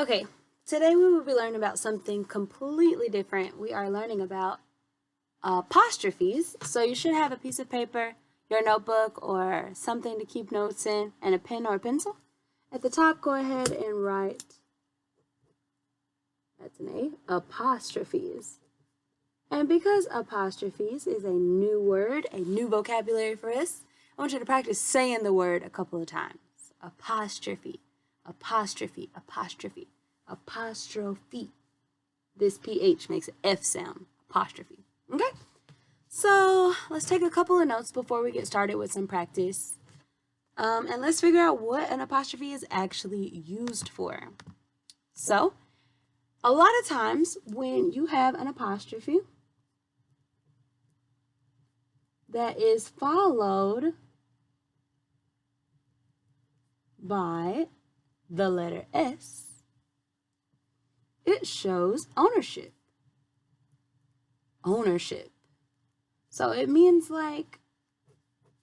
Okay, today we will be learning about something completely different. We are learning about apostrophes. So you should have a piece of paper, your notebook, or something to keep notes in, and a pen or a pencil. At the top, go ahead and write, that's an A, apostrophes. And because apostrophes is a new word, a new vocabulary for us, I want you to practice saying the word a couple of times. Apostrophe, apostrophe, apostrophe, apostrophe. This PH makes an F sound, apostrophe. Okay? So let's take a couple of notes before we get started with some practice. And let's figure out what an apostrophe is actually used for. So, a lot of times when you have an apostrophe that is followed by the letter S, it shows ownership. Ownership. So it means like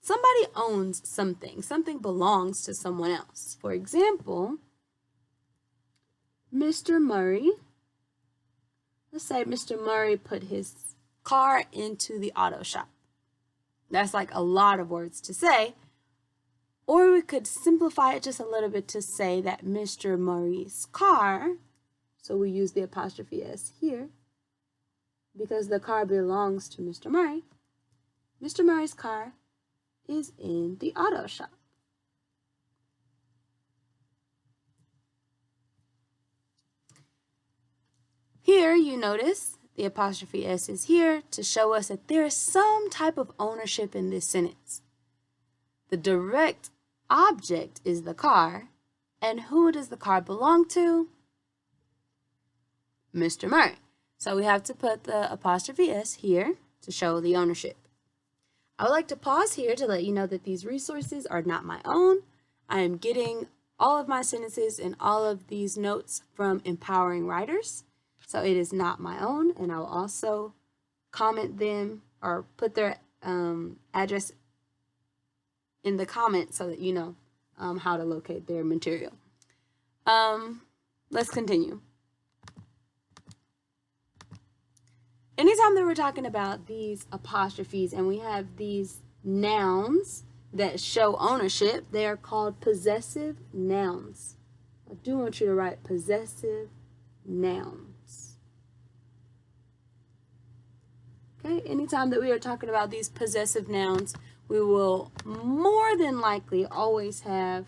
somebody owns something. Something belongs to someone else. For example, Mr. Murray. Let's say Mr. Murray put his car into the auto shop. That's like a lot of words to say. Or we could simplify it just a little bit to say that Mr. Murray's car, so we use the apostrophe S here, because the car belongs to Mr. Murray. Mr. Murray's car is in the auto shop. Here you notice the apostrophe S is here to show us that there is some type of ownership in this sentence. The direct object is the car, and who does the car belong to? Mr. Murray. So we have to put the apostrophe S here to show the ownership. I would like to pause here to let you know that these resources are not my own. I am getting all of my sentences and all of these notes from Empowering Writers. So it is not my own, and I will also comment them or put their address in the comments so that you know how to locate their material. Let's continue. Anytime that we're talking about these apostrophes and we have these nouns that show ownership, they are called possessive nouns. I do want you to write possessive nouns. Okay, anytime that we are talking about these possessive nouns, we will more than likely always have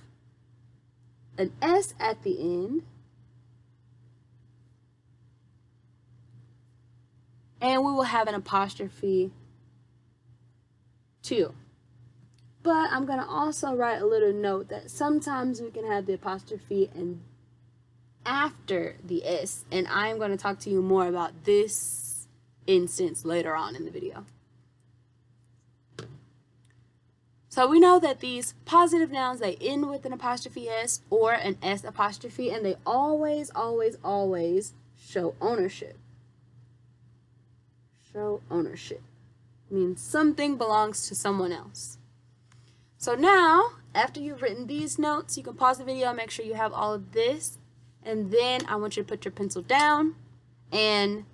an S at the end, and we will have an apostrophe too. But I'm going to also write a little note that sometimes we can have the apostrophe and after the S, and I'm going to talk to you more about this instance later on in the video. So we know that these positive nouns, they end with an apostrophe S or an S apostrophe, and they always, always, always show ownership. Show ownership means something belongs to someone else. So now, after you've written these notes, you can pause the video, make sure you have all of this, and then I want you to put your pencil down and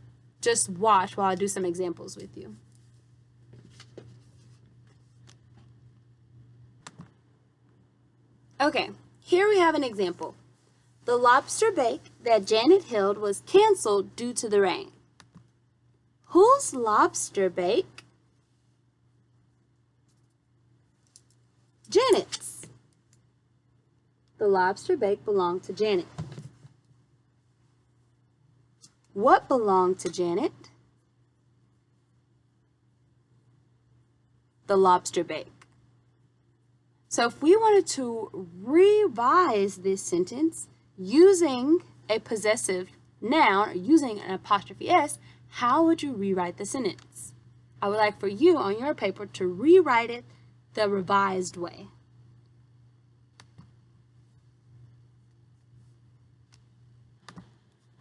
just watch while I do some examples with you. Okay, here we have an example. The lobster bake that Janet held was canceled due to the rain. Whose lobster bake? Janet's. The lobster bake belonged to Janet. What belonged to Janet? The lobster bake. So if we wanted to revise this sentence using a possessive noun or using an apostrophe S, how would you rewrite the sentence? I would like for you on your paper to rewrite it the revised way.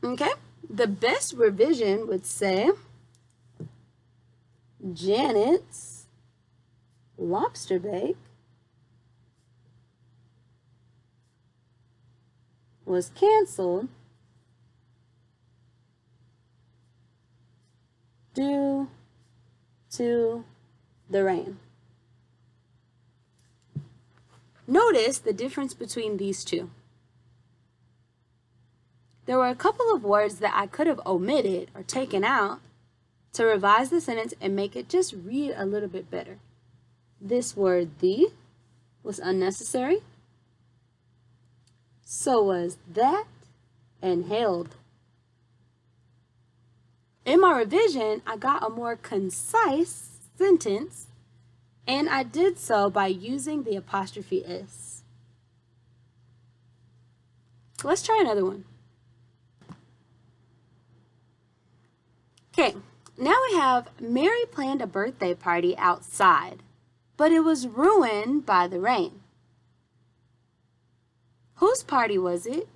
Okay, the best revision would say Janet's lobster bake was canceled to the rain. Notice the difference between these two. There were a couple of words that I could have omitted or taken out to revise the sentence and make it just read a little bit better. This word "the" was unnecessary. So was "that" and "held." In my revision, I got a more concise sentence, and I did so by using the apostrophe S. Let's try another one. Okay, now we have Mary planned a birthday party outside, but it was ruined by the rain. Whose party was it?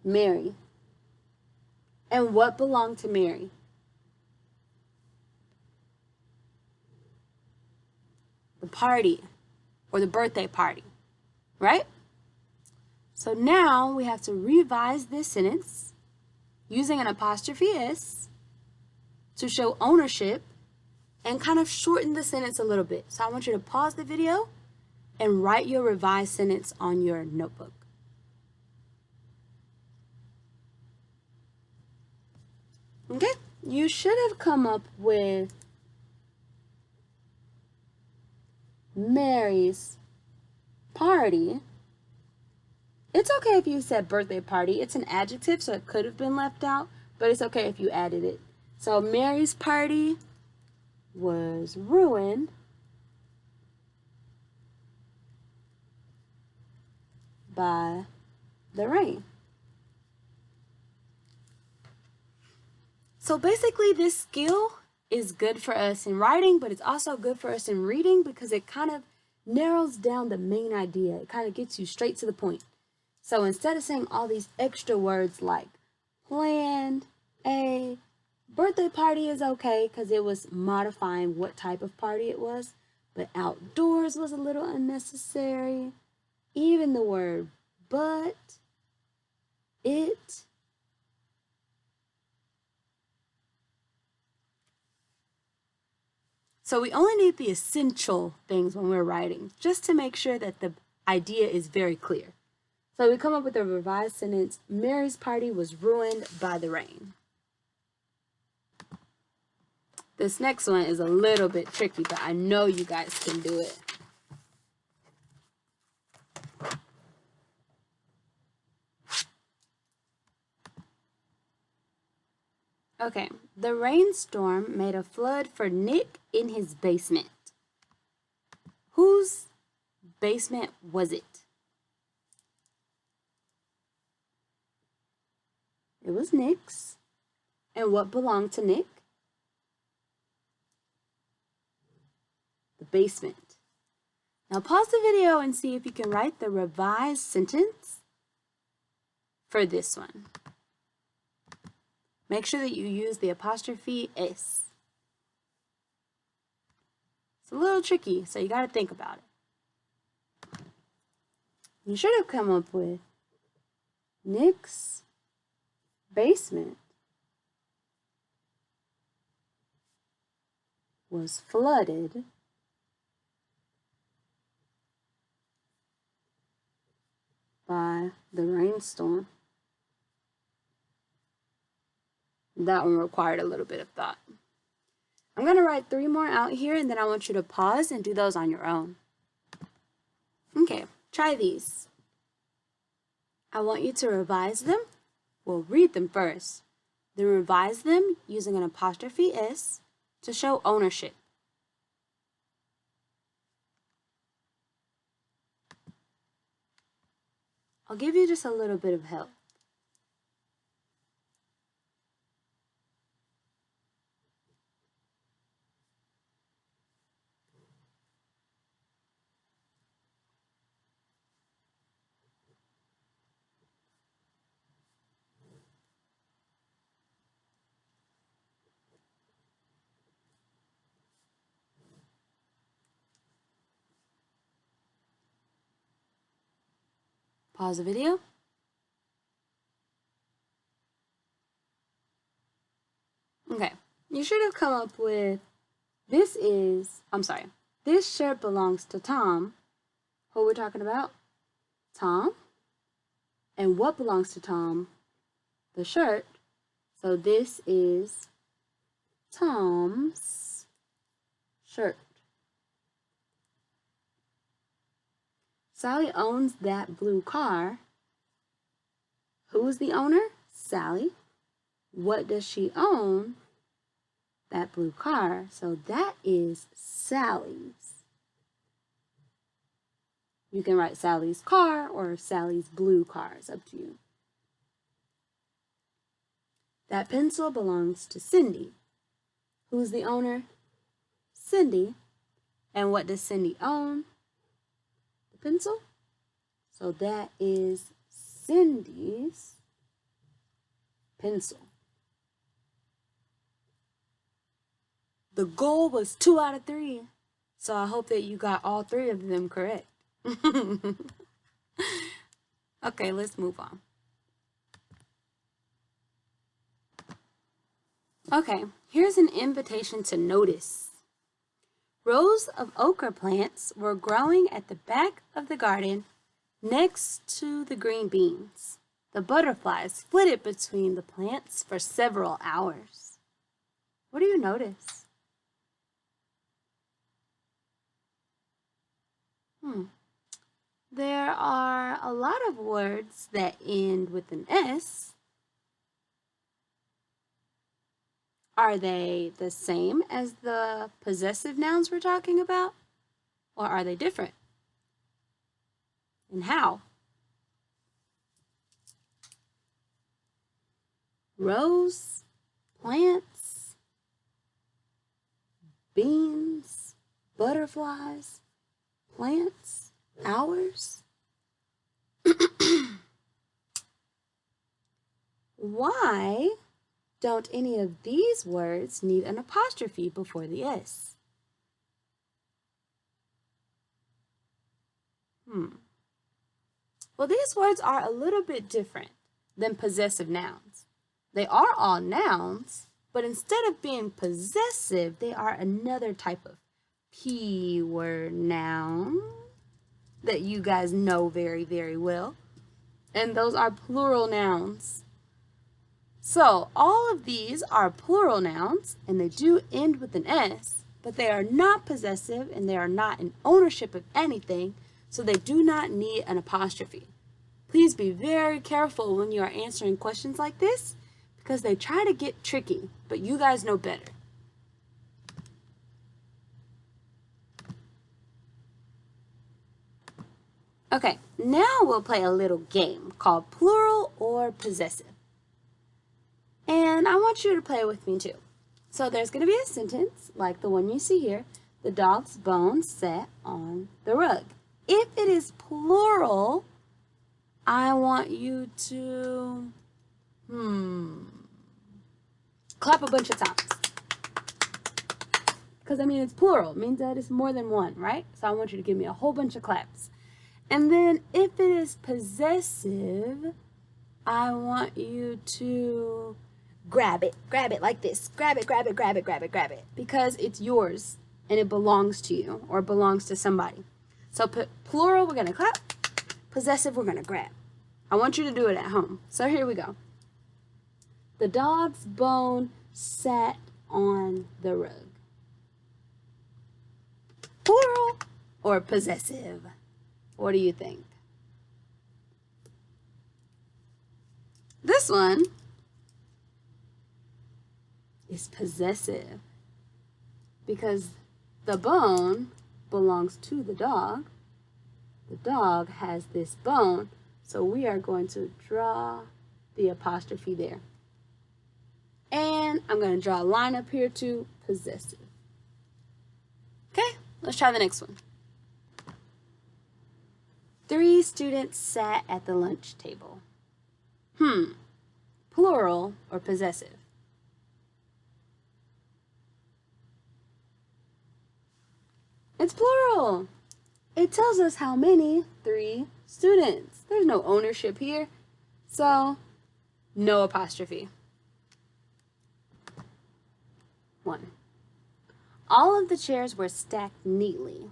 Mary. And what belonged to Mary? The party, or the birthday party, right? So now we have to revise this sentence using an apostrophe S to show ownership and kind of shorten the sentence a little bit. So I want you to pause the video and write your revised sentence on your notebook. Okay, you should have come up with Mary's party. It's okay if you said birthday party. It's an adjective, so it could have been left out, but it's okay if you added it. So Mary's party was ruined by the rain. So basically this skill is good for us in writing, but it's also good for us in reading because it kind of narrows down the main idea. It kind of gets you straight to the point. So instead of saying all these extra words like planned, a birthday party is okay because it was modifying what type of party it was, but outdoors was a little unnecessary. Even the word but, it, so we only need the essential things when we're writing, just to make sure that the idea is very clear. So we come up with a revised sentence, Mary's party was ruined by the rain. This next one is a little bit tricky, but I know you guys can do it. Okay, the rainstorm made a flood for Nick in his basement. Whose basement was it? It was Nick's. And what belonged to Nick? The basement. Now pause the video and see if you can write the revised sentence for this one. Make sure that you use the apostrophe S. It's a little tricky, so you got to think about it. You should have come up with Nick's basement was flooded by the rainstorm. That one required a little bit of thought. I'm going to write 3 more out here, and then I want you to pause and do those on your own. Okay, try these. I want you to revise them. We'll read them first. Then revise them using an apostrophe S to show ownership. I'll give you just a little bit of help. Pause the video. Okay, you should have come up with, this shirt belongs to Tom. Who we're talking about? Tom. And what belongs to Tom? The shirt. So this is Tom's shirt. Sally owns that blue car. Who is the owner? Sally. What does she own? That blue car. So that is Sally's. You can write Sally's car or Sally's blue car. It's up to you. That pencil belongs to Cindy. Who's the owner? Cindy. And what does Cindy own? The pencil. So that is Cindy's pencil. The goal was 2 out of 3. So I hope that you got all 3 of them correct. Okay, let's move on. Okay, here's an invitation to notice. Rows of okra plants were growing at the back of the garden next to the green beans. The butterflies flitted between the plants for several hours. What do you notice? There are a lot of words that end with an S. Are they the same as the possessive nouns we're talking about? Or are they different? And how? Rows, plants, beans, butterflies, plants, hours. Why don't any of these words need an apostrophe before the S? Well, these words are a little bit different than possessive nouns. They are all nouns, but instead of being possessive, they are another type of P word noun that you guys know very, very well. And those are plural nouns. So all of these are plural nouns, and they do end with an S, but they are not possessive and they are not in ownership of anything, so they do not need an apostrophe. Please be very careful when you are answering questions like this, because they try to get tricky, but you guys know better. Okay, now we'll play a little game called plural or possessive. And I want you to play with me too. So there's going to be a sentence like the one you see here. The dog's bones sat on the rug. If it is plural, I want you to clap a bunch of times. Because I mean it's plural. It means that it's more than one, right? So I want you to give me a whole bunch of claps. And then if it is possessive, I want you to grab it like this. Grab it, grab it, grab it, grab it, grab it. Because it's yours and it belongs to you or belongs to somebody. So plural, we're going to clap. Possessive, we're going to grab. I want you to do it at home. So here we go. The dog's bone sat on the rug. Plural or possessive? What do you think? This one is possessive because the bone belongs to the dog. The dog has this bone, so we are going to draw the apostrophe there. And I'm going to draw a line up here to possessive. Okay, let's try the next one. 3 students sat at the lunch table. Plural or possessive? It's plural. It tells us how many, 3 students. There's no ownership here, so no apostrophe. 1. All of the chairs were stacked neatly.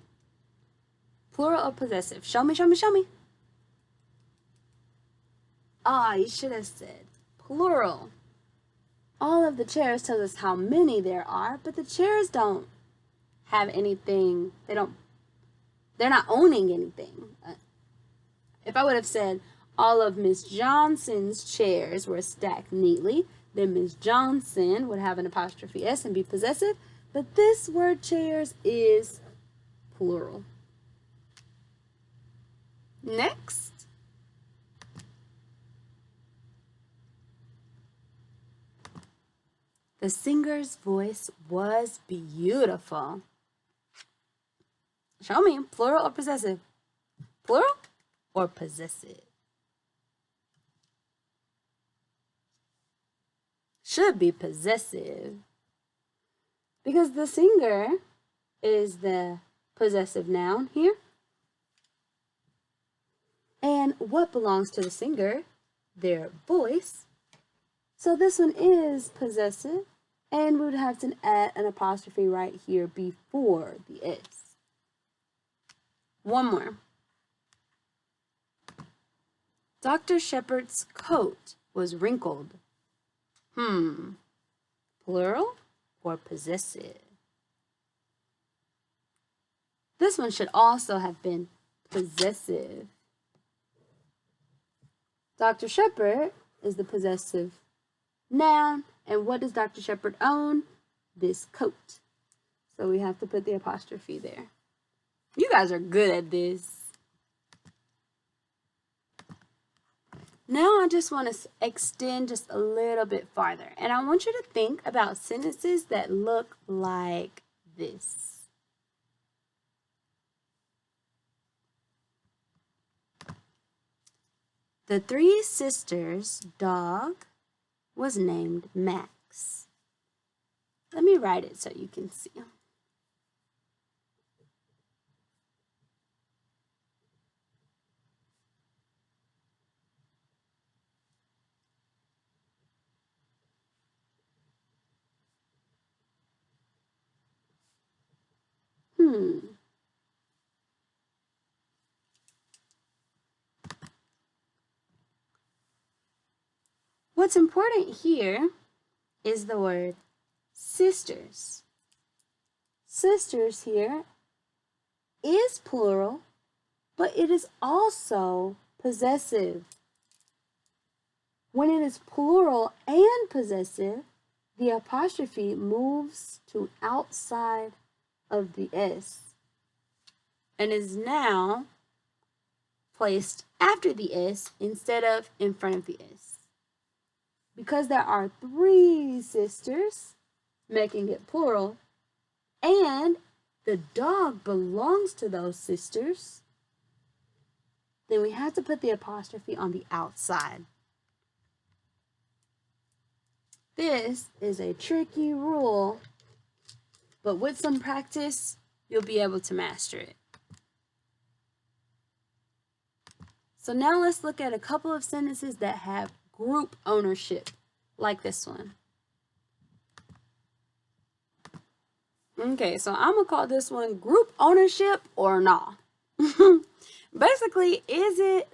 Plural or possessive? Show me, show me, show me. You should have said plural. All of the chairs tells us how many there are, but the chairs don't have anything. They're not owning anything. If I would have said all of Miss Johnson's chairs were stacked neatly, then Miss Johnson would have an apostrophe S and be possessive, but this word chairs is plural. Next. The singer's voice was beautiful. Show me, plural or possessive? Plural or possessive? Should be possessive because the singer is the possessive noun here. And what belongs to the singer? Their voice. So this one is possessive, and we would have to add an apostrophe right here before the S. One more. Dr. Shepard's coat was wrinkled. Plural or possessive? This one should also have been possessive. Dr. Shepard is the possessive noun, and what does Dr. Shepard own? This coat. So we have to put the apostrophe there. You guys are good at this. Now I just want to extend just a little bit farther, and I want you to think about sentences that look like this. The three sisters' dog was named Max. Let me write it so you can see. What's important here is the word sisters. Sisters here is plural, but it is also possessive. When it is plural and possessive, the apostrophe moves to outside of the S and is now placed after the S instead of in front of the S. Because there are three sisters, making it plural, and the dog belongs to those sisters, then we have to put the apostrophe on the outside. This is a tricky rule, but with some practice, you'll be able to master it. So now let's look at a couple of sentences that have group ownership, like this one. Okay, so I'm gonna call this one group ownership or nah. Basically, is it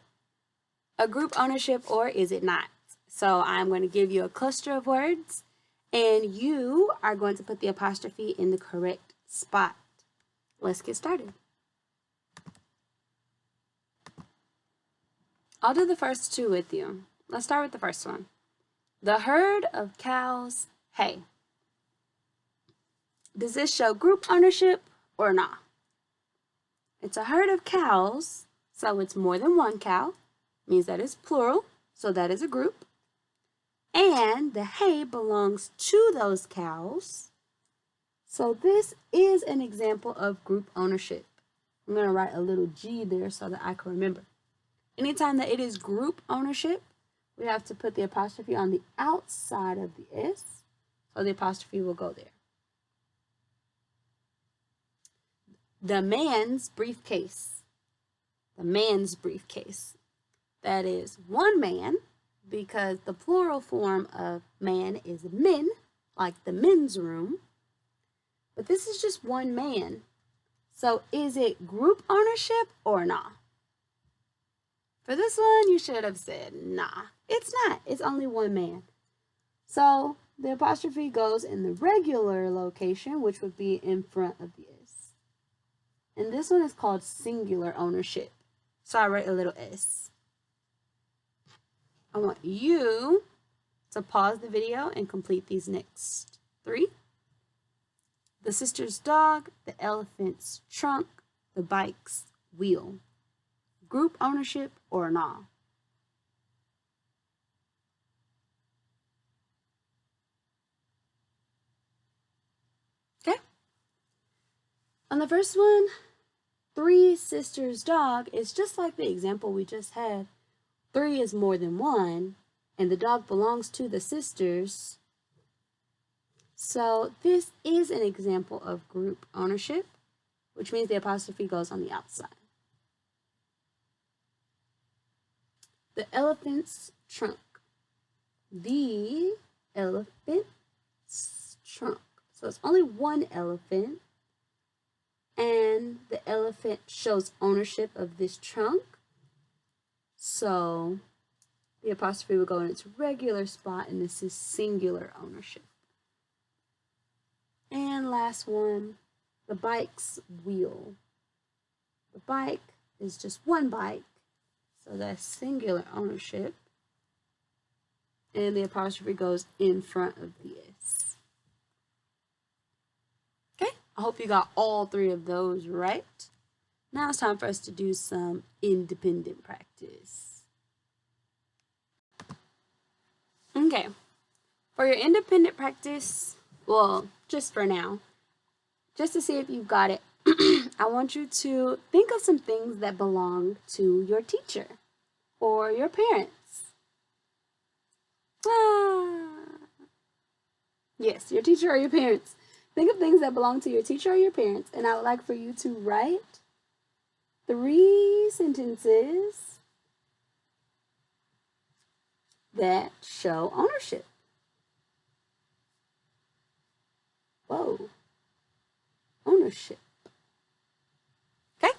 a group ownership or is it not? So I'm going to give you a cluster of words, and you are going to put the apostrophe in the correct spot. Let's get started. I'll do the first two with you. Let's start with the first one. The herd of cows hay. Does this show group ownership or not? It's a herd of cows, so it's more than one cow. Means that it's plural, so that is a group. And the hay belongs to those cows. So this is an example of group ownership. I'm going to write a little G there so that I can remember. Anytime that it is group ownership, we have to put the apostrophe on the outside of the S, so the apostrophe will go there. The man's briefcase. The man's briefcase. That is one man, because the plural form of man is men, like the men's room. But this is just one man. So is it group ownership or nah? For this one, you should have said nah. It's not. It's only one man. So the apostrophe goes in the regular location, which would be in front of the S. And this one is called singular ownership. So I write a little S. I want you to pause the video and complete these next 3. The sister's dog, the elephant's trunk, the bike's wheel. Group ownership or nah? Okay. On the first one, 3 sisters' dog is just like the example we just had. 3 is more than 1, and the dog belongs to the sisters. So this is an example of group ownership, which means the apostrophe goes on the outside. The elephant's trunk. The elephant's trunk. So it's only one elephant, and the elephant shows ownership of this trunk. So the apostrophe will go in its regular spot, and this is singular ownership. And last one, the bike's wheel. The bike is just one bike, so that's singular ownership. And the apostrophe goes in front of the S. Okay, I hope you got all 3 of those right. Now it's time for us to do some independent practice. Okay, for your independent practice, well, just for now, just to see if you've got it, I want you to think of some things that belong to your teacher or your parents. Yes, your teacher or your parents. Think of things that belong to your teacher or your parents, and I would like for you to write 3 sentences that show ownership. Whoa. Ownership. Okay?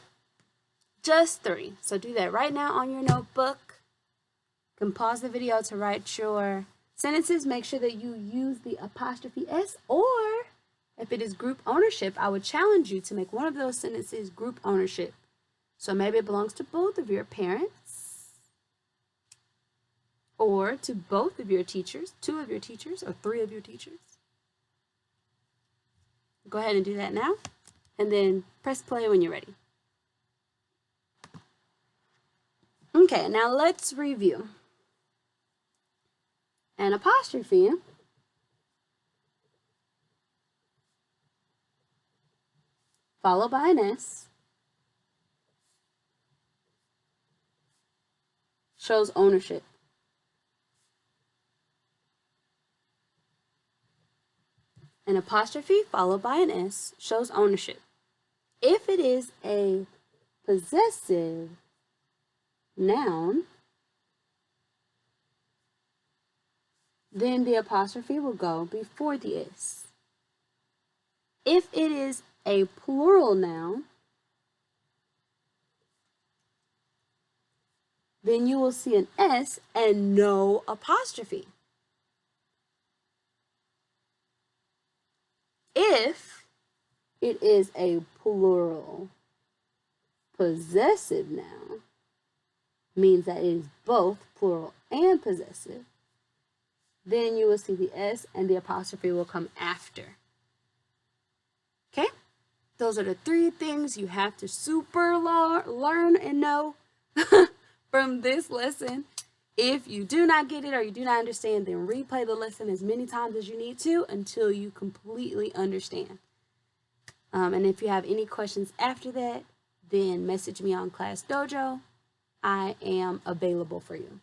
Just 3. So do that right now on your notebook. You can pause the video to write your sentences. Make sure that you use the apostrophe S, or if it is group ownership, I would challenge you to make one of those sentences group ownership. So maybe it belongs to both of your parents, or to both of your teachers, 2 of your teachers, or 3 of your teachers. Go ahead and do that now, and then press play when you're ready. Okay, now let's review. An apostrophe followed by an S shows ownership. An apostrophe followed by an S shows ownership. If it is a possessive noun, then the apostrophe will go before the S. If it is a plural noun, then you will see an S and no apostrophe. If it is a plural possessive noun, means that it is both plural and possessive, then you will see the S and the apostrophe will come after. Okay? Those are the 3 things you have to super learn and know from this lesson. If you do not get it or you do not understand, then replay the lesson as many times as you need to until you completely understand. And if you have any questions after that, then message me on Class Dojo. I am available for you.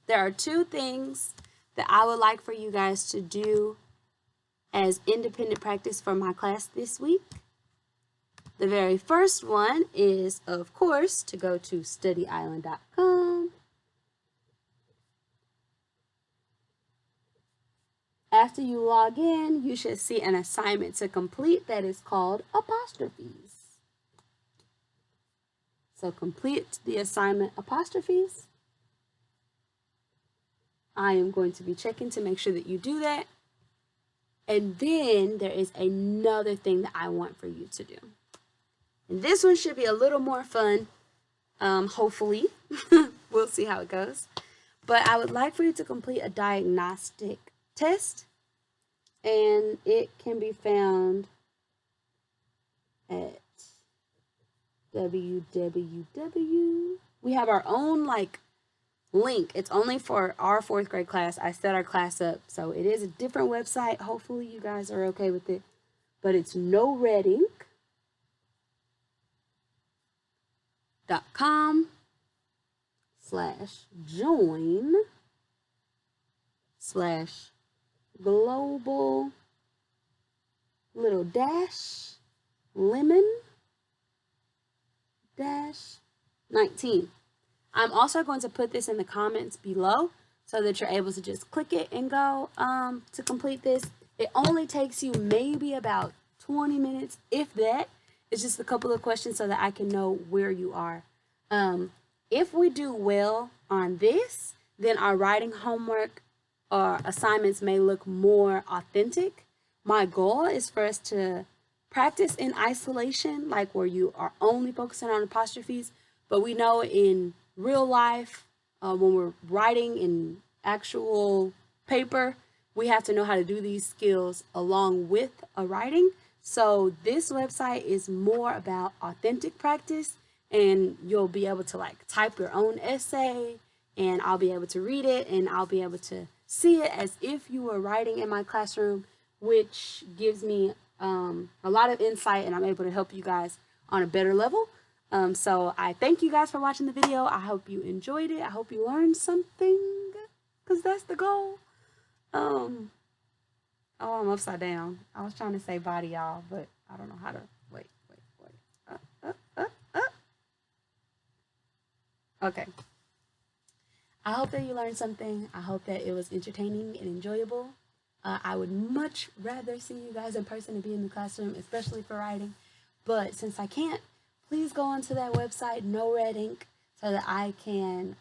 There are 2 things that I would like for you guys to do as independent practice for my class this week. The very first one is, of course, to go to studyisland.com, After you log in, you should see an assignment to complete that is called Apostrophes. So complete the assignment Apostrophes. I am going to be checking to make sure that you do that. And then there is another thing that I want for you to do. And this one should be a little more fun, hopefully. We'll see how it goes. But I would like for you to complete a diagnostic test. And it can be found at www. We have our own link. It's only for our 4th grade class. I set our class up, so it is a different website. Hopefully you guys are okay with it. But it's noreadink.com/join/global little dash lemon dash 19. I'm also going to put this in the comments below so that you're able to just click it and go to complete this. It only takes you maybe about 20 minutes, if that. It's just a couple of questions so that I can know where you are. If we do well on this, then our writing homework or assignments may look more authentic. My goal is for us to practice in isolation, like where you are only focusing on apostrophes, but we know in real life, when we're writing in actual paper, we have to know how to do these skills along with a writing. So this website is more about authentic practice, and you'll be able to type your own essay, and I'll be able to read it, and I'll be able to see it as if you were writing in my classroom, which gives me a lot of insight, and I'm able to help you guys on a better level. So I thank you guys for watching the video. I hope you enjoyed it. I hope you learned something, because that's the goal. Oh, I'm upside down. I was trying to say bye to y'all, but I don't know how to. Wait. Okay. I hope that you learned something. I hope that it was entertaining and enjoyable. I would much rather see you guys in person and be in the classroom, especially for writing. But since I can't, please go onto that website, No Red Ink, so that I can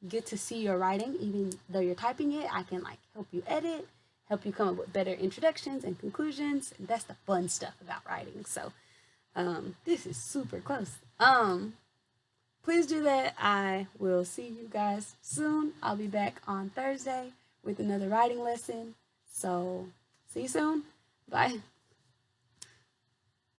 get to see your writing. Even though you're typing it, I can help you edit, help you come up with better introductions and conclusions. And that's the fun stuff about writing. So this is super close. Please do that. I will see you guys soon. I'll be back on Thursday with another writing lesson. So see you soon. Bye.